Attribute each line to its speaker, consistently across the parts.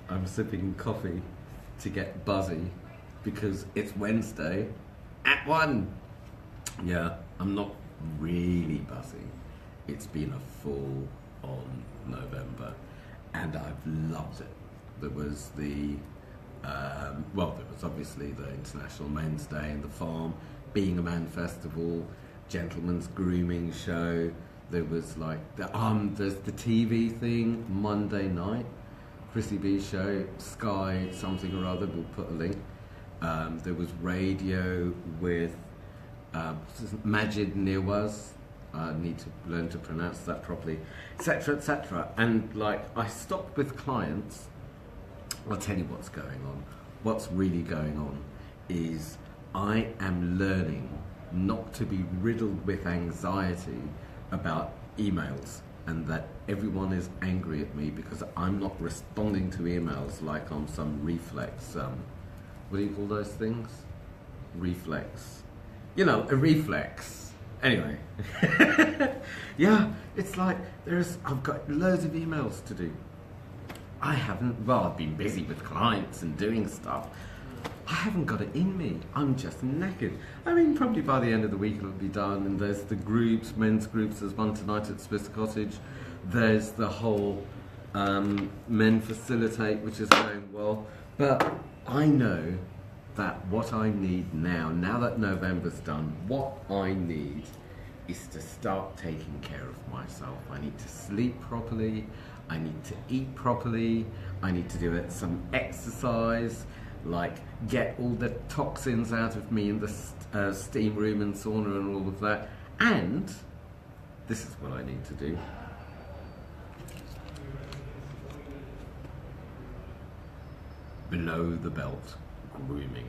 Speaker 1: I'm sipping coffee to get buzzy because it's Wednesday at 1. Yeah, I'm not really buzzy. It's been a full on November and I've loved it. There was there was obviously the International Men's Day and the Farm, Being a Man Festival, Gentleman's Grooming Show. There was like there's the TV thing Monday night, Chrissy B's show, Sky something or other. We'll put a link. There was radio with Majid Nirwaz. I need to learn to pronounce that properly, etc., etc. And like I stopped with clients. I'll tell you what's going on. What's really going on is I am learning not to be riddled with anxiety about emails and that everyone is angry at me because I'm not responding to emails like I'm some reflex. What do you call those things? Reflex. You know, a reflex. Anyway. Yeah, it's like I've got loads of emails to do. I've been busy with clients and doing stuff. I haven't got it in me. I'm just knackered. I mean, probably by the end of the week it'll be done. And there's the groups, men's groups. There's one tonight at Swiss Cottage. There's the whole Men Facilitate, which is going well. But I know that what I need now that November's done, what I need is to start taking care of myself. I need to sleep properly. I need to eat properly. I need to do some exercise. Like get all the toxins out of me in the steam room and sauna and all of that. And this is what I need to do. Below the belt grooming.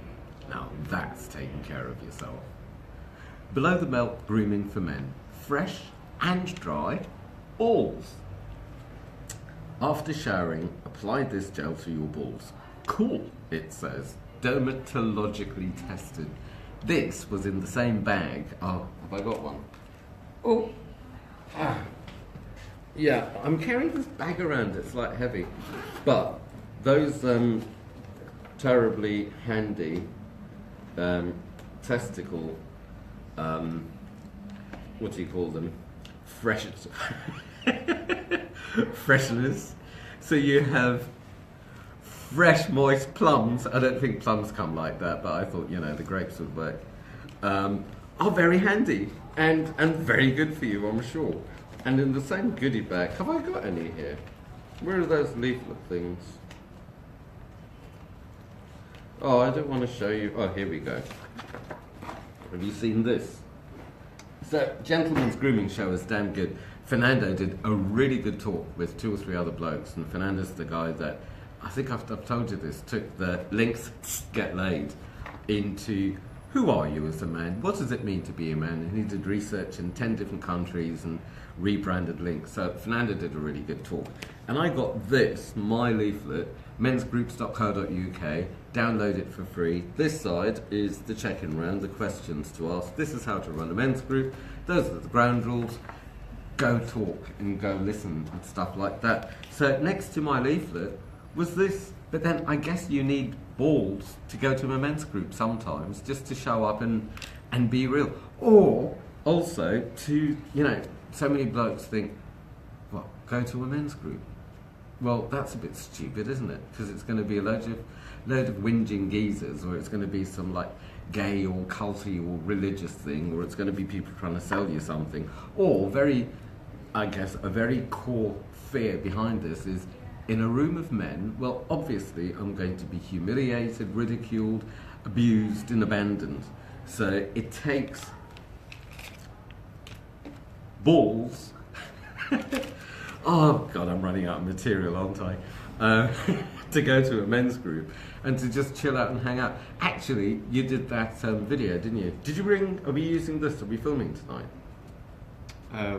Speaker 1: Now that's taking care of yourself. Below the belt grooming for men. Fresh and dry balls. After showering, apply this gel to your balls. Cool, it says. Dermatologically tested. This was in the same bag. Oh, have I got one? Oh. Yeah, I'm carrying this bag around. It's like heavy. But those terribly handy testicle, what do you call them? Fresheners. So you have fresh, moist plums. I don't think plums come like that, but I thought, the grapes would work. Are very handy and very good for you, I'm sure. And in the same goodie bag, have I got any here? Where are those leaflet things? Oh, I don't want to show you. Oh, here we go. Have you seen this? So, Gentleman's Grooming Show is damn good. Fernando did a really good talk with 2 or 3 other blokes, and Fernando's the guy that, I think I've told you this, took the links get laid into who are you as a man? What does it mean to be a man? And he did research in 10 different countries and rebranded links. So Fernando did a really good talk. And I got this, my leaflet, mensgroups.co.uk, download it for free. This side is the check-in round, the questions to ask. This is how to run a men's group. Those are the ground rules. Go talk and go listen and stuff like that. So next to my leaflet was this, but then I guess you need balls to go to a men's group sometimes, just to show up and be real. Or also to, so many blokes think, well, go to a men's group. Well, that's a bit stupid, isn't it? Because it's going to be a load of whinging geezers, or it's going to be some like gay or culty or religious thing, or it's going to be people trying to sell you something. Or a very core fear behind this is, in a room of men, well, obviously I'm going to be humiliated, ridiculed, abused and abandoned. So it takes balls. Oh God, I'm running out of material, aren't I? To go to a men's group and to just chill out and hang out. Actually, you did that video, didn't you? Did you bring, are we using this? Are we filming tonight?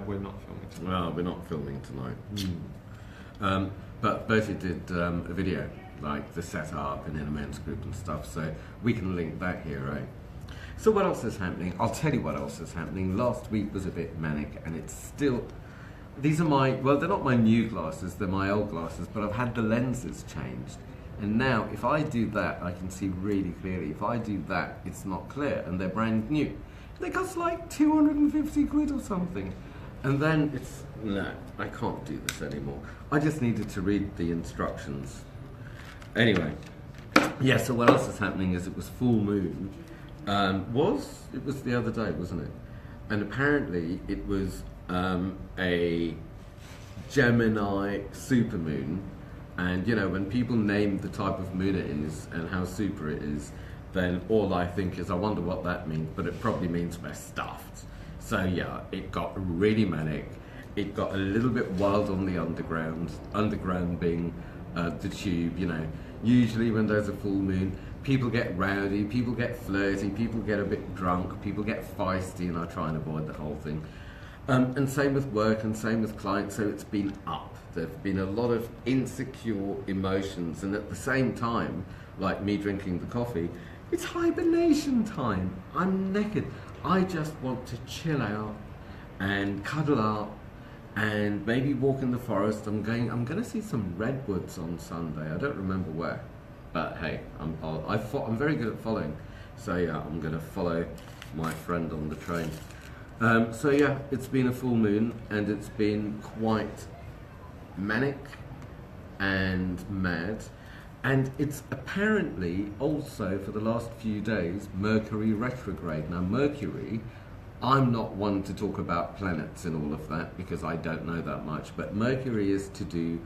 Speaker 2: We're not filming tonight.
Speaker 1: Well, we're not filming tonight. But Bertie did a video, like the setup and in a men's group and stuff, so we can link that here, right? So what else is happening? I'll tell you what else is happening. Last week was a bit manic, and it's still, these are my, well, they're not my new glasses, they're my old glasses, but I've had the lenses changed. And now, if I do that, I can see really clearly. If I do that, it's not clear, and they're brand new. They cost like 250 quid or something. And then it's, no, I can't do this anymore. I just needed to read the instructions. Anyway, yeah, so what else is happening is it was full moon. It was the other day, wasn't it? And apparently it was a Gemini supermoon. And, you know, when people name the type of moon it is and how super it is, then all I think is, I wonder what that means, but it probably means we're stuffed. So, yeah, it got really manic. It got a little bit wild on the underground being the tube, you know. Usually when there's a full moon, people get rowdy, people get flirty, people get a bit drunk, people get feisty, and I try and avoid the whole thing. And same with work and same with clients, so it's been up. There's been a lot of insecure emotions, and at the same time, like me drinking the coffee, it's hibernation time. I'm naked. I just want to chill out and cuddle up and maybe walk in the forest. I'm going to see some redwoods on Sunday. I don't remember where, but hey, I'm very good at following. So yeah, I'm going to follow my friend on the train. So yeah, it's been a full moon and it's been quite manic and mad, and it's apparently also for the last few days Mercury retrograde. Now Mercury, I'm not one to talk about planets and all of that because I don't know that much, but Mercury is to do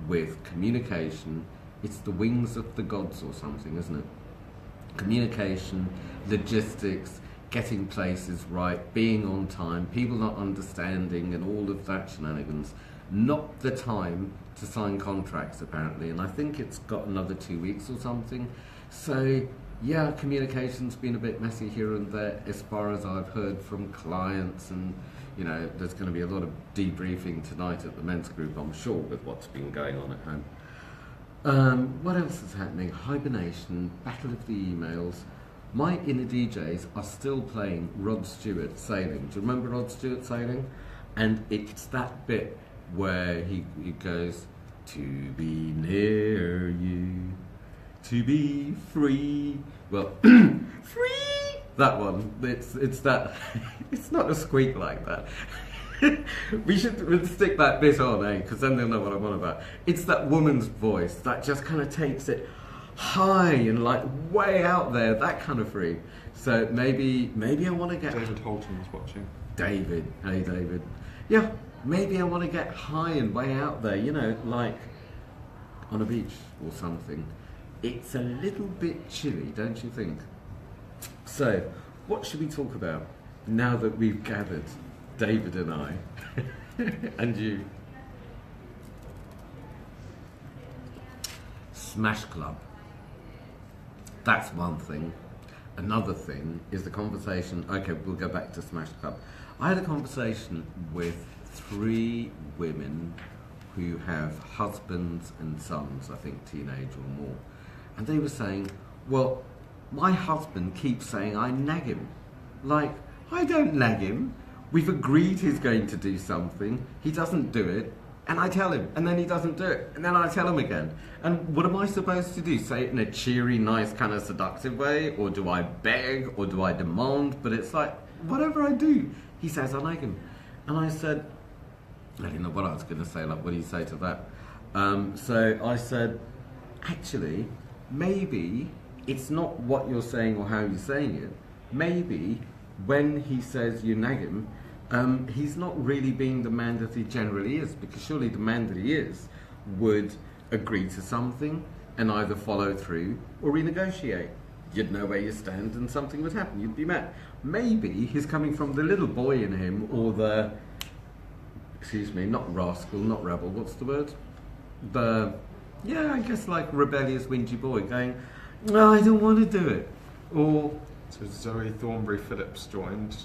Speaker 1: with communication. It's the wings of the gods or something, isn't it? Communication, logistics, getting places right, being on time, people not understanding and all of that shenanigans. Not the time to sign contracts apparently, and I think it's got another 2 weeks or something. So yeah, communication's been a bit messy here and there as far as I've heard from clients, and you know, there's going to be a lot of debriefing tonight at the men's group, I'm sure, with what's been going on at home. What else is happening? Hibernation, battle of the emails. My inner DJs are still playing Rod Stewart Sailing. Do you remember Rod Stewart Sailing? And it's that bit where he goes, to be near you, to be free. Well, free! That one. It's that. It's not a squeak like that. We should stick that bit on, eh? Because then they'll know what I'm on about. It's that woman's voice that just kind of takes it high and like way out there, that kind of free. So maybe I want to get...
Speaker 2: David Holton was watching.
Speaker 1: David, hey David. Yeah, maybe I want to get high and way out there, you know, like on a beach or something. It's a little bit chilly, don't you think? So, what should we talk about now that we've gathered, David and I, and you? Smash Club. That's one thing. Another thing is the conversation. Okay, we'll go back to Smash Club. I had a conversation with 3 women who have husbands and sons, I think teenage or more. And they were saying, well, my husband keeps saying I nag him. Like, I don't nag him. We've agreed he's going to do something. He doesn't do it. And I tell him, and then he doesn't do it, and then I tell him again. And what am I supposed to do? Say it in a cheery, nice, kind of seductive way? Or do I beg? Or do I demand? But it's like, whatever I do, he says I nag him. And I said, I didn't know what I was going to say, like, what do you say to that? So I said, actually, maybe it's not what you're saying or how you're saying it. Maybe when he says you nag him, he's not really being the man that he generally is, because surely the man that he is would agree to something and either follow through or renegotiate. You'd know where you stand and something would happen, you'd be mad. Maybe he's coming from the little boy in him, or the, excuse me, not rascal, not rebel, what's the word? The, yeah, I guess like rebellious, whingy boy going, no, I don't want to do it. Or...
Speaker 2: So Zoe Thornbury Phillips joined,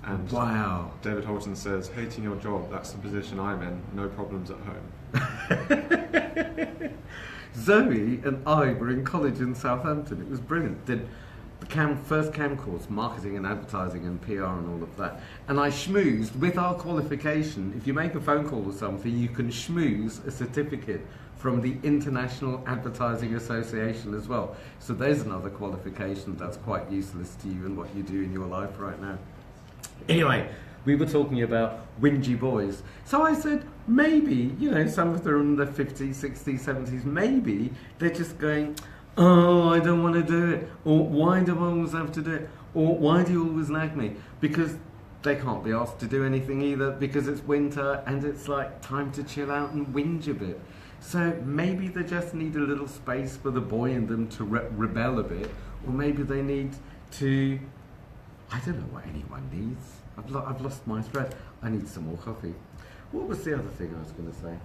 Speaker 2: and
Speaker 1: wow.
Speaker 2: David Holton says, hating your job, that's the position I'm in, no problems at home.
Speaker 1: Zoe and I were in college in Southampton. It was brilliant. the first CAM course, marketing and advertising and PR and all of that. And I schmoozed with our qualification. If you make a phone call or something, you can schmooze a certificate from the International Advertising Association as well. So there's another qualification that's quite useless to you and what you do in your life right now. Anyway, we were talking about whingy boys. So I said, maybe, you know, some of them are in their 50s, 60s, 70s, maybe they're just going, oh, I don't want to do it. Or why do I always have to do it? Or why do you always nag me? Because they can't be asked to do anything either because it's winter and it's like time to chill out and whinge a bit. So maybe they just need a little space for the boy in them to rebel a bit, or maybe they need to, I don't know what anyone needs. I've lost my thread. I need some more coffee. What was the other thing I was going to say?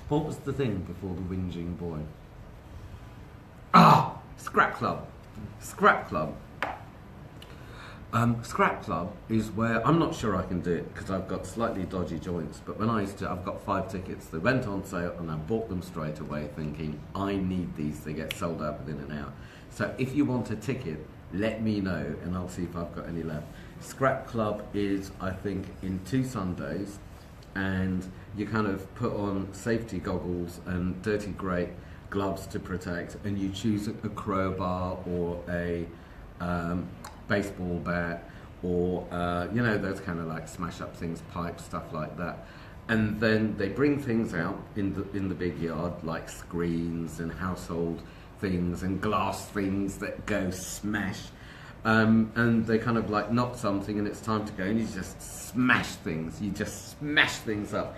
Speaker 1: What was the thing before the whinging boy? Ah! Scrap Club. Scrap Club. Scrap Club is where, I'm not sure I can do it because I've got slightly dodgy joints, but when I used to, I've got 5 tickets. They went on sale and I bought them straight away thinking, I need these. They get sold out within an hour. So if you want a ticket, let me know and I'll see if I've got any left. Scrap Club is, I think, in 2 Sundays, and you kind of put on safety goggles and dirty grey gloves to protect, and you choose a crowbar or a baseball bat, or you know, those kind of like smash up things, pipes, stuff like that. And then they bring things out in the big yard, like screens and household things and glass things that go smash. And they kind of like knock something and it's time to go, and you just smash things. You just smash things up,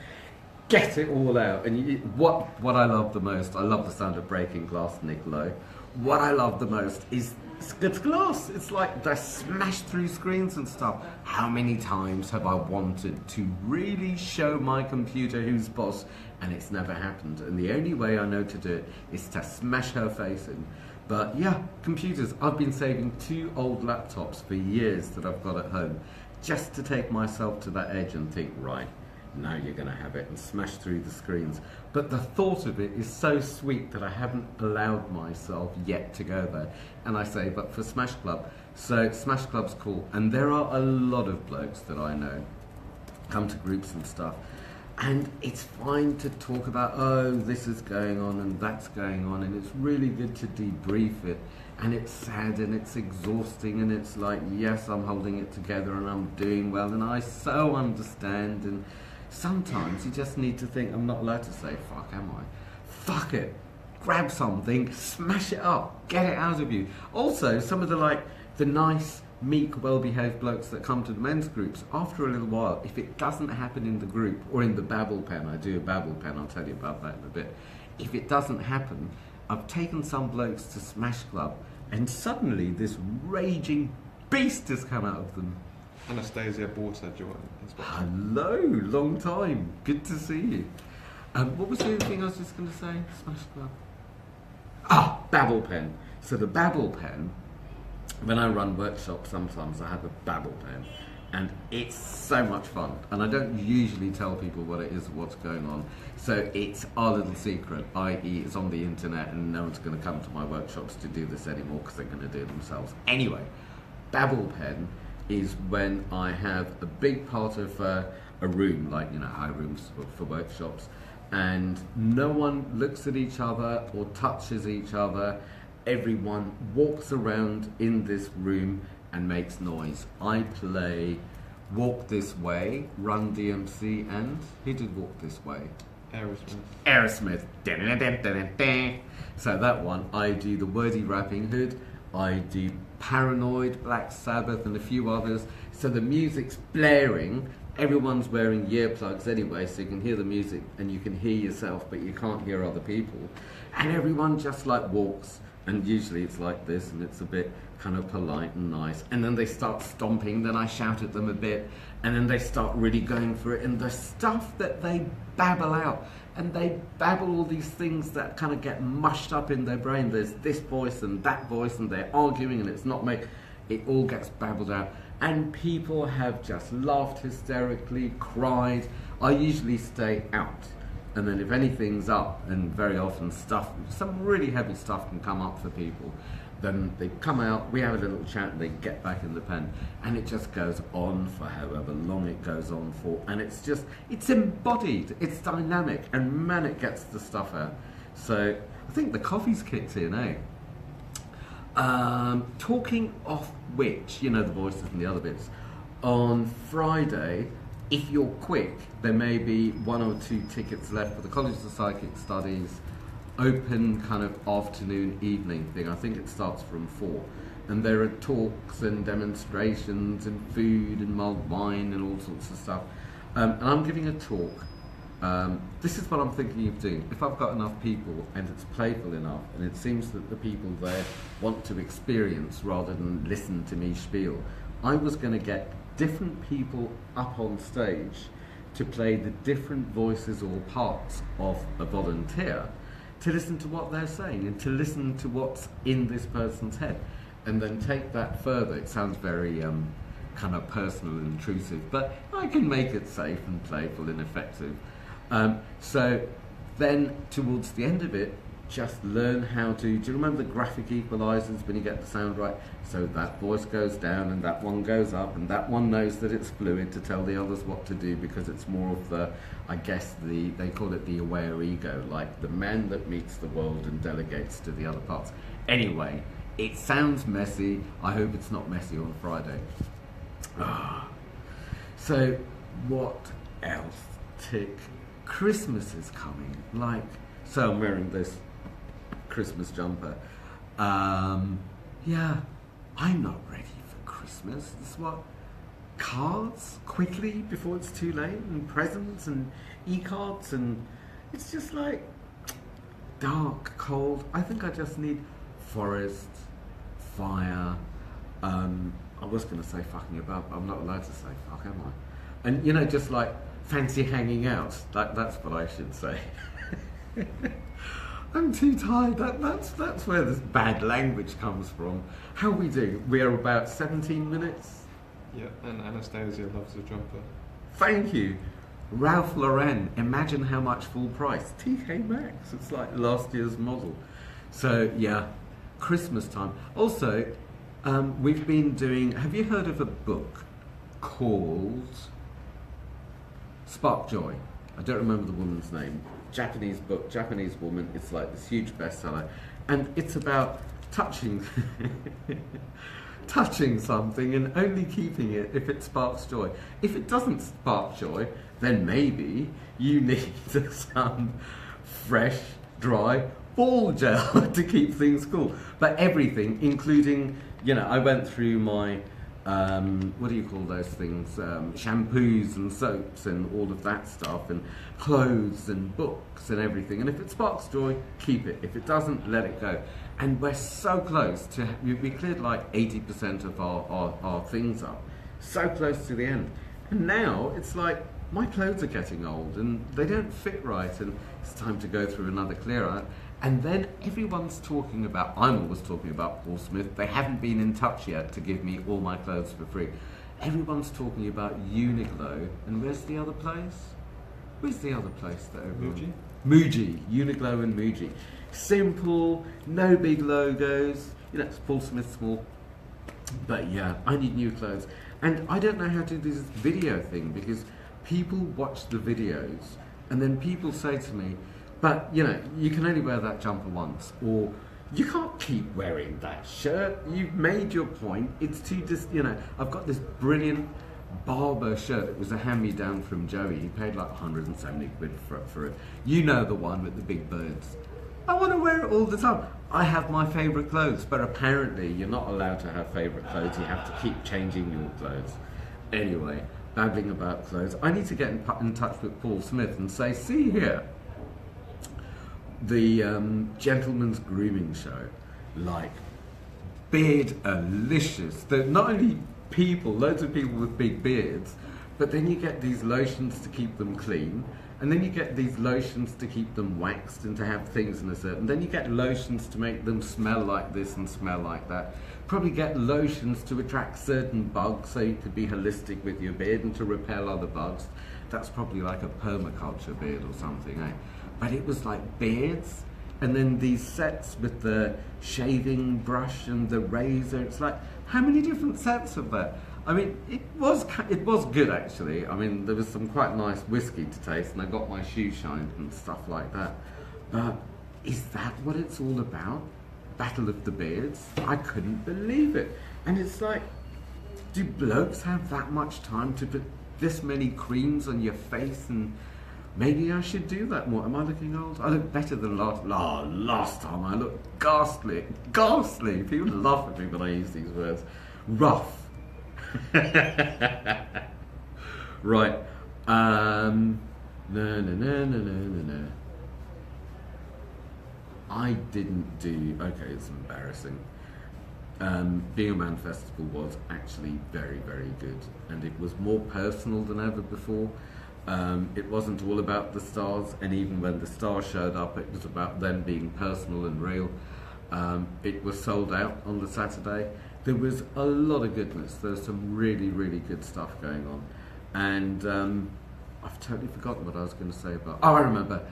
Speaker 1: get it all out. And what I love the most, I love the sound of breaking glass, Nick Lowe. What I love the most is it's glass. It's like they smash through screens and stuff. How many times have I wanted to really show my computer who's boss, and it's never happened. And the only way I know to do it is to smash her face in. But yeah, computers. I've been saving 2 old laptops for years that I've got at home, just to take myself to that edge and think, right, now you're going to have it, and smash through the screens. But the thought of it is so sweet that I haven't allowed myself yet to go there. And I say, but for Smash Club, so Smash Club's cool, and there are a lot of blokes that I know come to groups and stuff, and it's fine to talk about, oh, this is going on and that's going on, and it's really good to debrief it, and it's sad and it's exhausting, and it's like, yes, I'm holding it together and I'm doing well, and I so understand. And sometimes you just need to think, I'm not allowed to say fuck, am I? Fuck it. Grab something, smash it up, get it out of you. Also, some of the nice, meek, well-behaved blokes that come to the men's groups, after a little while, if it doesn't happen in the group or in the babble pen, I do a babble pen, I'll tell you about that in a bit. If it doesn't happen, I've taken some blokes to Smash Club, and suddenly this raging beast has come out of them.
Speaker 2: Anastasia Borta joined as well.
Speaker 1: Hello, long time. Good to see you. What was the other thing I was just going to say? Smash Club. Ah, Babble Pen. So the Babble Pen, when I run workshops, sometimes I have a Babble Pen, and it's so much fun. And I don't usually tell people what it is or what's going on. So it's our little secret, i.e. it's on the internet, and no one's going to come to my workshops to do this anymore because they're going to do it themselves. Anyway, Babble Pen is when I have a big part of a room, like, you know, high rooms for workshops, and no one looks at each other or touches each other. Everyone walks around in this room and makes noise. I play Walk This Way, Run DMC, and who did Walk This Way?
Speaker 2: Aerosmith.
Speaker 1: Aerosmith. So that one, I do the Wordy Rapping Hood, I do Paranoid, Black Sabbath, and a few others. So the music's blaring, everyone's wearing earplugs anyway, so you can hear the music and you can hear yourself, but you can't hear other people. And everyone just like walks, and usually it's like this, and it's a bit kind of polite and nice. And then they start stomping, then I shout at them a bit, and then they start really going for it. And the stuff that they babble out, and they babble all these things that kind of get mushed up in their brain. There's this voice and that voice, and they're arguing, and it's not it all gets babbled out. And people have just laughed hysterically, cried. I usually stay out And then if anything's up, and very often some really heavy stuff can come up for people, then they come out, we have a little chat, and they get back in the pen. And it just goes on for however long it goes on for. And it's embodied, it's dynamic, and man, it gets the stuff out. So I think the coffee's kicked in, eh? Talking of which, the voices and the other bits, on Friday, if you're quick, there may be 1 or 2 tickets left for the College of Psychic Studies open kind of afternoon, evening thing. I think it starts from 4. And there are talks and demonstrations and food and mulled wine and all sorts of stuff. And I'm giving a talk. This is what I'm thinking of doing. If I've got enough people and it's playful enough, and it seems that the people there want to experience rather than listen to me spiel, I was going to get different people up on stage to play the different voices or parts of a volunteer, to listen to what they're saying and to listen to what's in this person's head, and then take that further. It sounds very kind of personal and intrusive, but I can make it safe and playful and effective. So then towards the end of it, just learn how to, do you remember the graphic equalizers when you get the sound right? So that voice goes down and that one goes up, and that one knows that it's fluid to tell the others what to do, because it's more of the, I guess they call it the aware ego, like the man that meets the world and delegates to the other parts. Anyway, it sounds messy. I hope it's not messy on Friday. So what else? Tick. Christmas is coming. So I'm wearing this Christmas jumper. Yeah, I'm not ready for Christmas. It's what? Cards quickly before it's too late, and presents and e-cards, and it's just like dark, cold. I think I just need forest, fire. I was going to say fucking about, but I'm not allowed to say fuck, am I? And just like fancy hanging out. That's what I should say. I'm too tired. That's where this bad language comes from. How we do? We are about 17 minutes.
Speaker 2: Yeah, and Anastasia loves a jumper.
Speaker 1: Thank you. Ralph Lauren. Imagine how much full price. TK Maxx. It's like last year's model. So yeah, Christmas time. Also, we've been doing. Have you heard of a book called Spark Joy? I don't remember the woman's name. Japanese book, Japanese woman. It's like this huge bestseller, and it's about touching something and only keeping it if it sparks joy. If it doesn't spark joy, then maybe you need some fresh, dry ball gel to keep things cool. But everything, including, I went through my what do you call those things? Shampoos and soaps and all of that stuff, and clothes and books and everything. And if it sparks joy, keep it. If it doesn't, let it go. And we're so close to, we cleared like 80% of our things up. So close to the end. And now it's like, my clothes are getting old and they don't fit right, and it's time to go through another clear out. And then everyone's talking about, I'm always talking about Paul Smith. They haven't been in touch yet to give me all my clothes for free. Everyone's talking about Uniqlo. And where's the other place? Where's the other place that everyone... Muji. Uniqlo and Muji. Simple, no big logos. It's Paul Smith small. But yeah, I need new clothes. And I don't know how to do this video thing, because people watch the videos and then people say to me, but, you can only wear that jumper once, or you can't keep wearing that shirt. You've made your point. It's too I've got this brilliant Barber shirt. It was a hand-me-down from Joey. He paid like 170 quid for it. The one with the big birds. I want to wear it all the time. I have my favourite clothes, but apparently you're not allowed to have favourite clothes. You have to keep changing your clothes. Anyway, babbling about clothes. I need to get in touch with Paul Smith and say, see here, the Gentleman's Grooming Show, like beard-alicious. Not only people, loads of people with big beards, but then you get these lotions to keep them clean, and then you get these lotions to keep them waxed and to have things in a certain, and then you get lotions to make them smell like this and smell like that. Probably get lotions to attract certain bugs so you could be holistic with your beard and to repel other bugs. That's probably like a permaculture beard or something, eh? But it was like beards, and then these sets with the shaving brush and the razor. It's like, how many different sets of that? I mean, it was good actually. I mean, there was some quite nice whiskey to taste, and I got my shoe shined and stuff like that. But is that what it's all about? Battle of the Beards? I couldn't believe it. And it's like, do blokes have that much time to put this many creams on your face? And maybe I should do that more. Am I looking old? I look better than last time. I look ghastly. Ghastly. People laugh at me when I use these words. Rough. Right. No. I didn't do. Okay, it's embarrassing. Being a Man Festival was actually very, very good, and it was more personal than ever before. It wasn't all about the stars, and even when the stars showed up, it was about them being personal and real. It was sold out on the Saturday. There was a lot of goodness. There was some really, really good stuff going on. And I've totally forgotten what I was going to say about... Oh, I remember.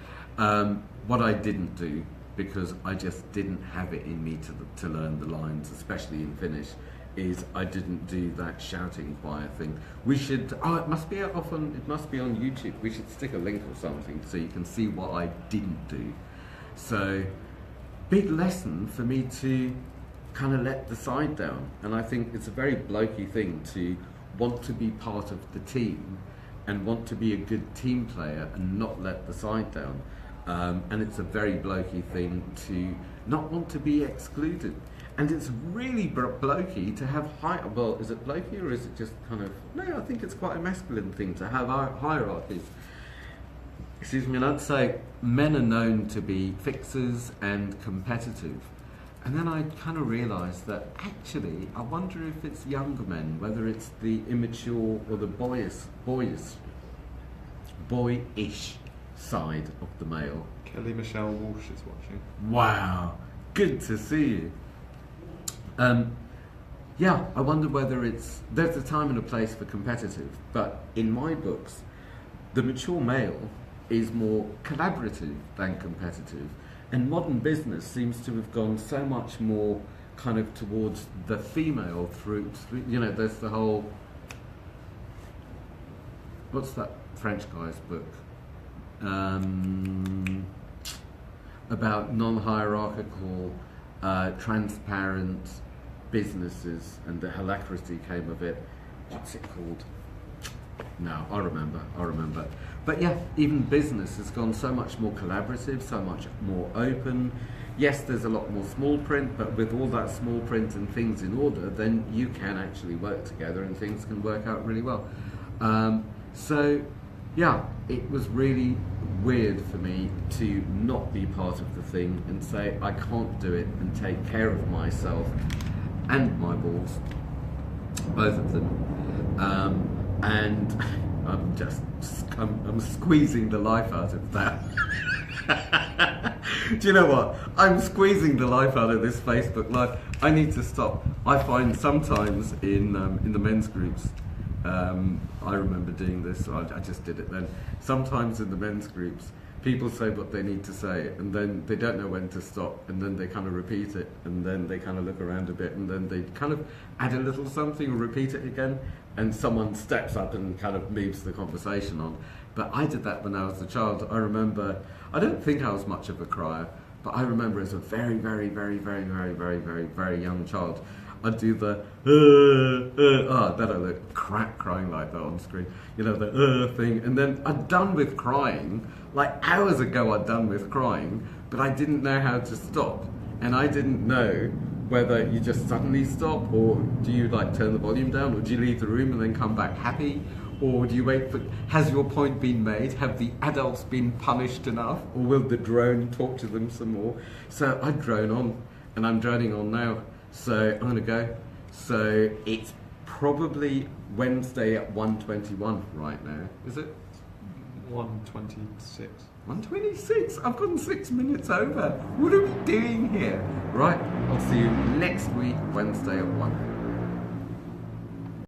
Speaker 1: What I didn't do, because I just didn't have it in me to learn the lines, especially in Finnish, is I didn't do that shouting choir thing. We should... Oh, it must be on YouTube. We should stick a link or something so you can see what I didn't do. So, big lesson for me to kind of let the side down, and I think it's a very blokey thing to want to be part of the team and want to be a good team player and not let the side down, and it's a very blokey thing to not want to be excluded, and it's really blokey to have well, is it blokey or is it just kind of, no, I think it's quite a masculine thing to have hierarchies. Excuse me. And I'd say men are known to be fixers and competitive. And then I kind of realised that actually, I wonder if it's younger men, whether it's the immature or the boyish side of the male.
Speaker 2: Kelly Michelle Walsh is watching.
Speaker 1: Wow, good to see you. Yeah, I wonder whether there's a time and a place for competitive, but in my books, the mature male is more collaborative than competitive. And modern business seems to have gone so much more kind of towards the female through you know, there's the whole, what's that French guy's book? About non-hierarchical, transparent businesses, and the alacrity came of it. What's it called? No, I remember. But yeah, even business has gone so much more collaborative, so much more open. Yes, there's a lot more small print, but with all that small print and things in order, then you can actually work together and things can work out really well. So yeah, it was really weird for me to not be part of the thing and say I can't do it and take care of myself and my balls, both of them. And I'm squeezing the life out of that. Do you know what? I'm squeezing the life out of this Facebook Live. I need to stop. I find sometimes in the men's groups, I remember doing this, so I just did it then. Sometimes in the men's groups, people say what they need to say, and then they don't know when to stop, and then they kind of repeat it, and then they kind of look around a bit, and then they kind of add a little something or repeat it again, and someone steps up and kind of moves the conversation on. But I did that when I was a child. I remember, I don't think I was much of a crier, but I remember as a very, very, very, very, very, very, very, very young child, I'd do the I better look crap crying like that on screen, you know, the thing, and then I'd done with crying, like hours ago I'd done with crying, but I didn't know how to stop, and I didn't know whether you just suddenly stop, or do you like turn the volume down, or do you leave the room and then come back happy, or do you wait for, has your point been made, have the adults been punished enough, or will the drone talk to them some more? So I drone on, and I'm droning on now. So I'm going to go. So it's Probably Wednesday at 1:21 right now. Is it?
Speaker 2: 1:26.
Speaker 1: 1:26? I've gone 6 minutes over. What are we doing here? Right, I'll see you next week, Wednesday at 1.